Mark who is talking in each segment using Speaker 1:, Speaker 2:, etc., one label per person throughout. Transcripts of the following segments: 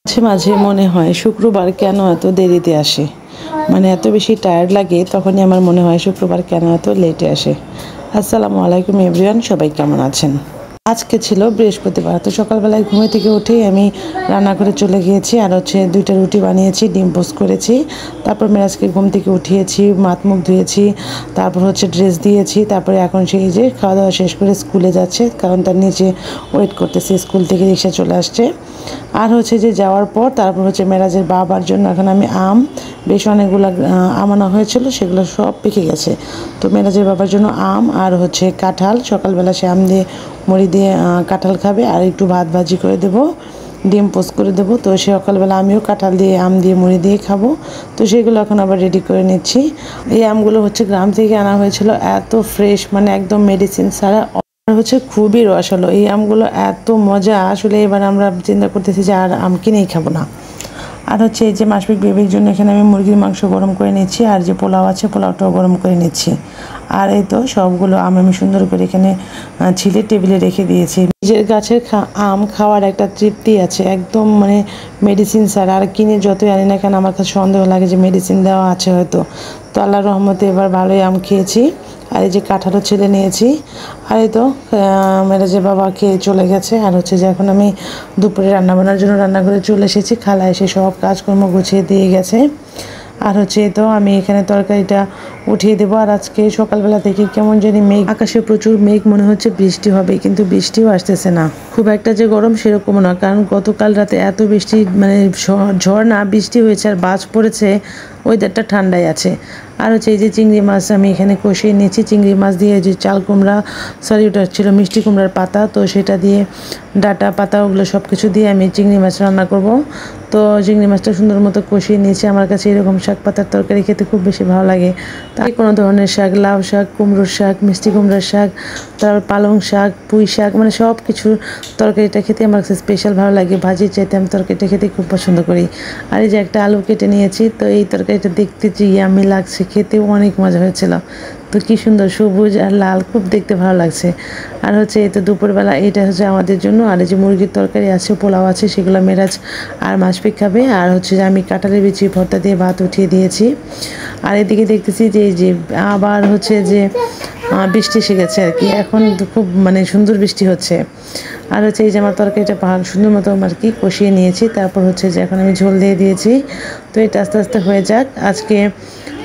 Speaker 1: মাঝে মাঝে মনে হয় শুক্রবার কেন এত দেরিতে আসে, মানে এত বেশি টায়ার্ড লাগে তখনই আমার মনে হয় শুক্রবার কেন এত লেটে আসে। আসসালামু আলাইকুম এভরিওয়ান, সবাই কেমন আছেন? আজকে ছিল বৃহস্পতিবার, তো সকালবেলায় ঘুমে থেকে উঠেই আমি রান্না করে চলে গিয়েছি। আর দুইটা রুটি বানিয়েছি, ডিম পোস্ট করেছি। তারপর মেরাজকে ঘুম থেকে উঠিয়েছি, মাথা মুখ ধুয়েছি, তারপর ড্রেস দিয়েছি। তারপরে এখন সেই যে খাওয়া দাওয়া শেষ করে স্কুলে যাচ্ছে, কারণ তার নিচে ওয়েট করতেছে, স্কুল থেকে রিক্সা চলে আসছে। আর যাওয়ার পর তারপর মেরাজের বাবার জন্য এখন আমি বেশ অনেকগুলো আম আনা হয়েছিল, সেগুলো সব পেকে গেছে। তো মেরাজের বাবার জন্য আম আর কাঁঠাল, সকালবেলা সে আম দিয়ে মুড়ি দিয়ে কাঁঠাল খাবে, আর একটু ভাত ভাজি করে দেবো, ডিম পোস্ট করে দেবো। তো সকালবেলা আমিও কাঁঠাল দিয়ে আম দিয়ে মুড়ি দিয়ে খাবো। তো সেগুলো এখন আবার রেডি করে নিচ্ছি। এই আমগুলো গ্রাম থেকে আনা হয়েছিল, এত ফ্রেশ, মানে একদম মেডিসিন ছাড়া, খুবই রস হলো। এই আমগুলো এত মজা, আসলে এবার আমরা চিন্তা করতেছি যে আর আম কিনেই খাবো না। আর এই যে মাসবিক বেবির জন্য এখানে আমি মুরগির মাংস গরম করে নিচ্ছি, আর যে পোলাও আছে পোলাওটাও গরম করে নিচ্ছি। আর এই তো সবগুলো আম আমি সুন্দর করে এখানে ছিলে টেবিলে রেখে দিয়েছি। নিজের গাছের আম খাওয়ার একটা তৃপ্তি আছে, একদম মানে মেডিসিন ছাড়া। আর কিনে যতই আনি না কেন আমার কাছে সন্দেহ লাগে যে মেডিসিন দেওয়া আছে হয়তো। তো আল্লাহর রহমতে এবার ভালোই আম খেয়েছি। আর এই যে কাঁঠালও ছেলে নিয়েছি। আর এই তো মেরাজের বাবা খেয়ে চলে গেছে। আর যে এখন আমি দুপুরে রান্নাবান্নার জন্য রান্নাঘরে চলে এসেছি। খালা এসে সব কাজকর্ম গুছিয়ে দিয়ে গেছে। আর তো আমি এখানে তরকারিটা উঠিয়ে দেবো। আর আজকে সকালবেলা থেকে কেমন জানি মেঘ, আকাশে প্রচুর মেঘ, মনে হচ্ছে বৃষ্টি হবে, কিন্তু বৃষ্টিও আসতেছে না। খুব একটা যে গরম সেরকমও না, কারণ গতকাল রাতে এত বৃষ্টি, মানে ঝড় না বৃষ্টি হয়েছে আর বাজ পড়েছে, ওয়েদারটা ঠান্ডাই আছে। আর এই যে চিংড়ি মাছ আমি এখানে কষিয়ে নিয়েছি। চিংড়ি মাছ দিয়ে যে চাল কুমড়া, সরি ওটা ছিল মিষ্টি কুমড়ার পাতা, তো সেটা দিয়ে ডাটা পাতা ওগুলো সব কিছু দিয়ে আমি চিংড়ি মাছ রান্না করব। তো চিংড়ি মাছটা সুন্দর মতো কষিয়ে নিয়েছি। আমার কাছে এরকম শাক পাতার তরকারি খেতে খুব বেশি ভালো লাগে। তাই কোনো ধরনের শাক, লাউ শাক, কুমড়োর শাক, মিষ্টি কুমড়ার শাক, তারপর পালং শাক, পুঁই শাক, মানে সব কিছুর তরকারিটা খেতে আমার কাছে স্পেশাল ভালো লাগে। ভাজির চাইতে আমি তরকারিটা খেতে খুব পছন্দ করি। আর এই যে একটা আলু কেটে নিয়েছি, তো এই তরকারিটা দেখতে যে ইয়ামি লাগছে, খেতেও অনেক মজা হয়েছিল। তো কি সুন্দর সবুজ আর লাল, খুব দেখতে ভালো লাগছে। আর এই তো দুপুরবেলা এটা আমাদের জন্য। আর এই যে মুরগির তরকারি আছে, পোলাও আছে, সেগুলো মেরাজ আর মাসফিক খাবে। আর যে আমি কাঁঠালের বিচি ভর্তা দিয়ে ভাত উঠিয়ে দিয়েছি। আর এদিকে দেখতেছি যে এই যে আবার যে বৃষ্টি এসে গেছে আর কি, এখন খুব মানে সুন্দর বৃষ্টি হচ্ছে। আর এই যে আমার তরকারিটা সুন্দর মতো আর কি কষিয়ে নিয়েছি। তারপর যে এখন আমি ঝোল দিয়ে দিয়েছি। তো এটা আস্তে আস্তে হয়ে যাক। আজকে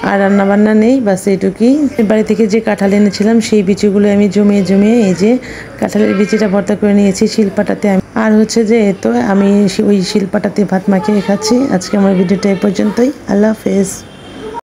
Speaker 1: আর রান্নাবান্না নেই, বাস এইটুকুই। বাড়ি থেকে যে কাঁঠাল এনেছিলাম সেই বিচিগুলো আমি জমিয়ে এই যে কাঁঠালের বিচিটা ভর্তা করে নিয়েছি শিলপাটাতে। আর যে তো আমি ওই শিলপাটাতে ভাত মাখিয়ে খাচ্ছি। আজকে আমার ভিডিওটা এই পর্যন্তই। আল্লাহ হাফেজ।